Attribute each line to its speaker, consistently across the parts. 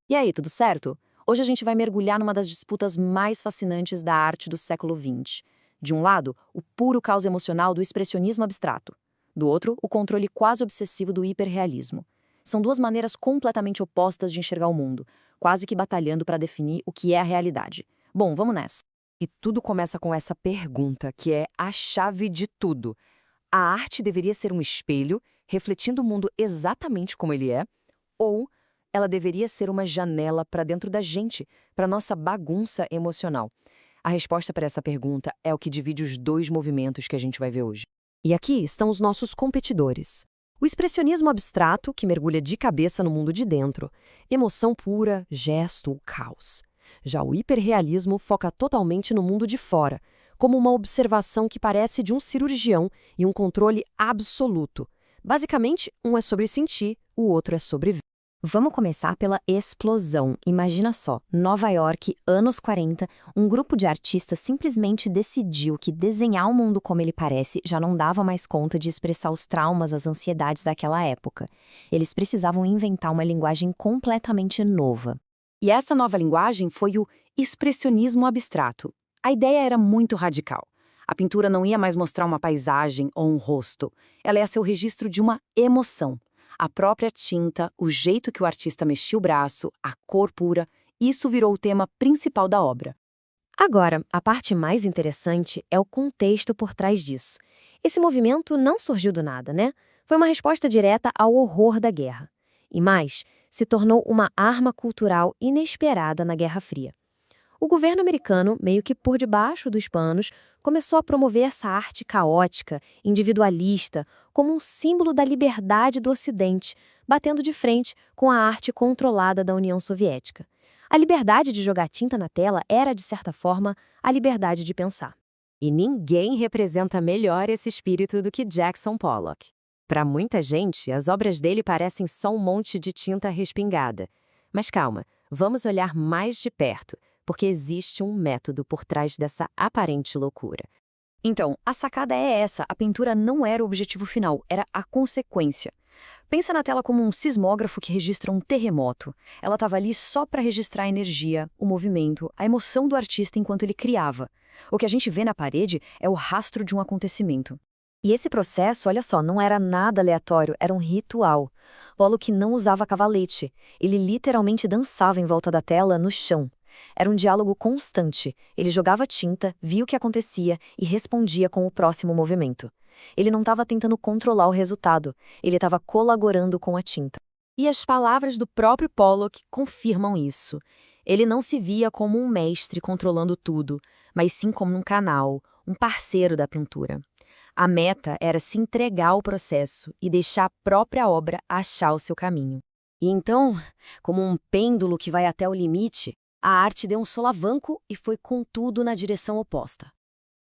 Speaker 1: E aí, tudo certo? Hoje a gente vai mergulhar numa das disputas mais fascinantes da arte do século XX. De um lado, o puro caos emocional do expressionismo abstrato. Do outro, o controle quase obsessivo do hiperrealismo. São duas maneiras completamente opostas de enxergar o mundo, quase que batalhando para definir o que é a realidade. Bom, vamos nessa.
Speaker 2: E tudo começa com essa pergunta, que é a chave de tudo. A arte deveria ser um espelho, refletindo o mundo exatamente como ele é, ou ela deveria ser uma janela para dentro da gente, para nossa bagunça emocional? A resposta para essa pergunta é o que divide os dois movimentos que a gente vai ver hoje. E aqui estão os nossos competidores. O expressionismo abstrato, que mergulha de cabeça no mundo de dentro, emoção pura, gesto, caos. Já o hiperrealismo foca totalmente no mundo de fora, como uma observação que parece de um cirurgião e um controle absoluto. Basicamente, um é sobre sentir, o outro é sobre ver.
Speaker 1: Vamos começar pela explosão. Imagina só, Nova York, anos 40, um grupo de artistas simplesmente decidiu que desenhar o mundo como ele parece já não dava mais conta de expressar os traumas, as ansiedades daquela época. Eles precisavam inventar uma linguagem completamente nova. E essa nova linguagem foi o expressionismo abstrato. A ideia era muito radical. A pintura não ia mais mostrar uma paisagem ou um rosto. Ela ia ser o registro de uma emoção. A própria tinta, o jeito que o artista mexia o braço, a cor pura, isso virou o tema principal da obra. Agora, a parte mais interessante é o contexto por trás disso. Esse movimento não surgiu do nada, né? Foi uma resposta direta ao horror da guerra. E mais, se tornou uma arma cultural inesperada na Guerra Fria. O governo americano, meio que por debaixo dos panos, começou a promover essa arte caótica, individualista, como um símbolo da liberdade do Ocidente, batendo de frente com a arte controlada da União Soviética. A liberdade de jogar tinta na tela era, de certa forma, a liberdade de pensar.
Speaker 2: E ninguém representa melhor esse espírito do que Jackson Pollock. Para muita gente, as obras dele parecem só um monte de tinta respingada. Mas calma, vamos olhar mais de perto, porque existe um método por trás dessa aparente loucura.
Speaker 1: Então, a sacada é essa: a pintura não era o objetivo final, era a consequência. Pensa na tela como um sismógrafo que registra um terremoto. Ela estava ali só para registrar a energia, o movimento, a emoção do artista enquanto ele criava. O que a gente vê na parede é o rastro de um acontecimento. E esse processo, olha só, não era nada aleatório, era um ritual. Pollock não usava cavalete. Ele literalmente dançava em volta da tela, no chão. Era um diálogo constante. Ele jogava tinta, via o que acontecia e respondia com o próximo movimento. Ele não estava tentando controlar o resultado, ele estava colaborando com a tinta. E as palavras do próprio Pollock confirmam isso. Ele não se via como um mestre controlando tudo, mas sim como um canal, um parceiro da pintura. A meta era se entregar ao processo e deixar a própria obra achar o seu caminho. E então, como um pêndulo que vai até o limite, a arte deu um solavanco e foi com tudo na direção oposta.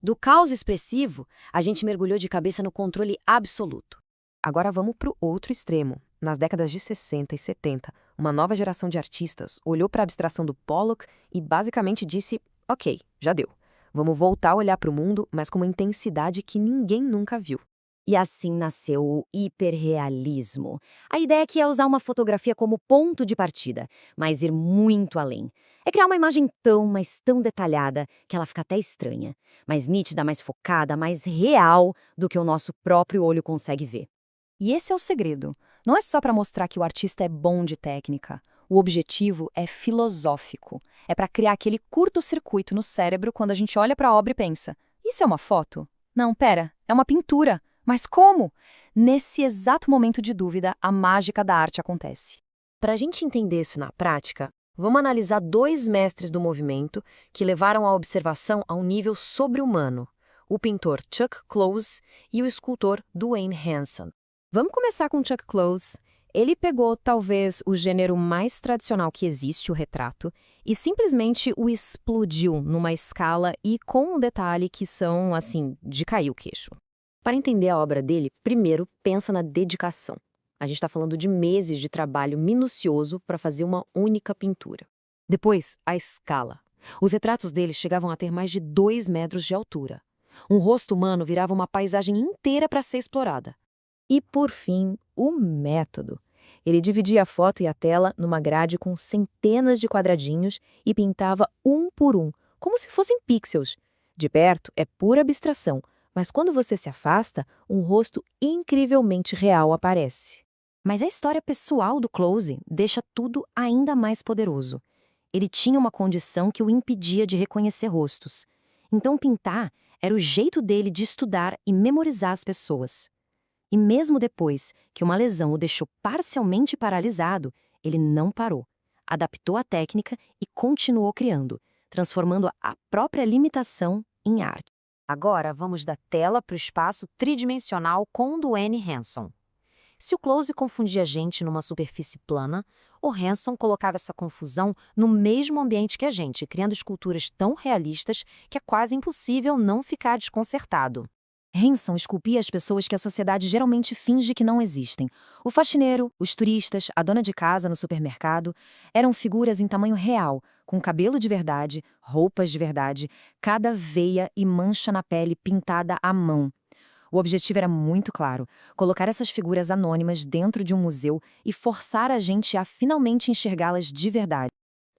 Speaker 1: Do caos expressivo, a gente mergulhou de cabeça no controle absoluto.
Speaker 2: Agora vamos para o outro extremo. Nas décadas de 60 e 70, uma nova geração de artistas olhou para a abstração do Pollock e basicamente disse: ok, já deu. Vamos voltar a olhar para o mundo, mas com uma intensidade que ninguém nunca viu.
Speaker 1: E assim nasceu o hiperrealismo. A ideia aqui é usar uma fotografia como ponto de partida, mas ir muito além. É criar uma imagem tão, mas tão detalhada, que ela fica até estranha. Mais nítida, mais focada, mais real do que o nosso próprio olho consegue ver. E esse é o segredo. Não é só para mostrar que o artista é bom de técnica. O objetivo é filosófico. É para criar aquele curto-circuito no cérebro quando a gente olha para a obra e pensa: isso é uma foto? Não, pera, é uma pintura. Mas como? Nesse exato momento de dúvida, a mágica da arte acontece. Para a gente entender isso na prática, vamos analisar dois mestres do movimento que levaram a observação a um nível sobre-humano: o pintor Chuck Close e o escultor Duane Hanson. Vamos começar com Chuck Close. Ele pegou talvez o gênero mais tradicional que existe, o retrato, e simplesmente o explodiu numa escala e com um detalhe que são, assim, de cair o queixo. Para entender a obra dele, primeiro pensa na dedicação. A gente está falando de meses de trabalho minucioso para fazer uma única pintura. Depois, a escala. Os retratos dele chegavam a ter mais de 2 metros de altura. Um rosto humano virava uma paisagem inteira para ser explorada. E, por fim, o método.
Speaker 3: Ele dividia a foto e a tela numa grade com centenas de quadradinhos e pintava um por um, como se fossem pixels. De perto é pura abstração, mas quando você se afasta, um rosto incrivelmente real aparece.
Speaker 1: Mas a história pessoal do Close deixa tudo ainda mais poderoso. Ele tinha uma condição que o impedia de reconhecer rostos. Então pintar era o jeito dele de estudar e memorizar as pessoas. E mesmo depois que uma lesão o deixou parcialmente paralisado, ele não parou. Adaptou a técnica e continuou criando, transformando a própria limitação em arte.
Speaker 2: Agora vamos da tela para o espaço tridimensional com o Dwayne Hanson. Se o Close confundia a gente numa superfície plana, o Hanson colocava essa confusão no mesmo ambiente que a gente, criando esculturas tão realistas que é quase impossível não ficar desconcertado.
Speaker 1: Hanson esculpia as pessoas que a sociedade geralmente finge que não existem. O faxineiro, os turistas, a dona de casa no supermercado eram figuras em tamanho real, com cabelo de verdade, roupas de verdade, cada veia e mancha na pele pintada à mão. O objetivo era muito claro: colocar essas figuras anônimas dentro de um museu e forçar a gente a finalmente enxergá-las de verdade.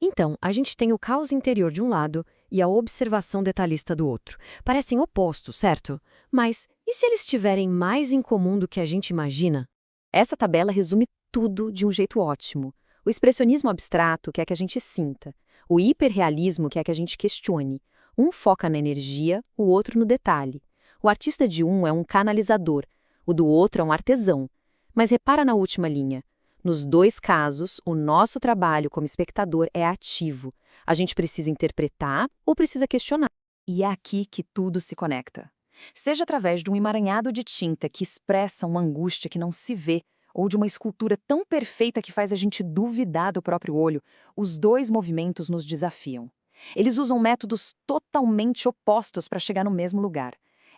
Speaker 2: Então, a gente tem o caos interior de um lado e a observação detalhista do outro. Parecem opostos, certo? Mas e se eles tiverem mais em comum do que a gente imagina? Essa tabela resume tudo de um jeito ótimo. O expressionismo abstrato quer que a gente sinta. O hiperrealismo quer que a gente questione. Um foca na energia, o outro no detalhe. O artista de um é um canalizador, o do outro é um artesão. Mas repara na última linha. Nos dois casos, o nosso trabalho como espectador é ativo. A gente precisa interpretar ou precisa questionar. E é aqui que tudo se conecta. Seja através de um emaranhado de tinta que expressa uma angústia que não se vê, ou de uma escultura tão perfeita que faz a gente duvidar do próprio olho, os dois movimentos nos desafiam. Eles usam métodos totalmente opostos para chegar no mesmo lugar.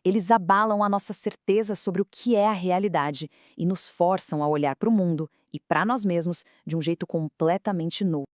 Speaker 2: Eles abalam a nossa certeza sobre o que é a realidade e nos forçam a olhar para o mundo e para nós mesmos de um jeito completamente novo.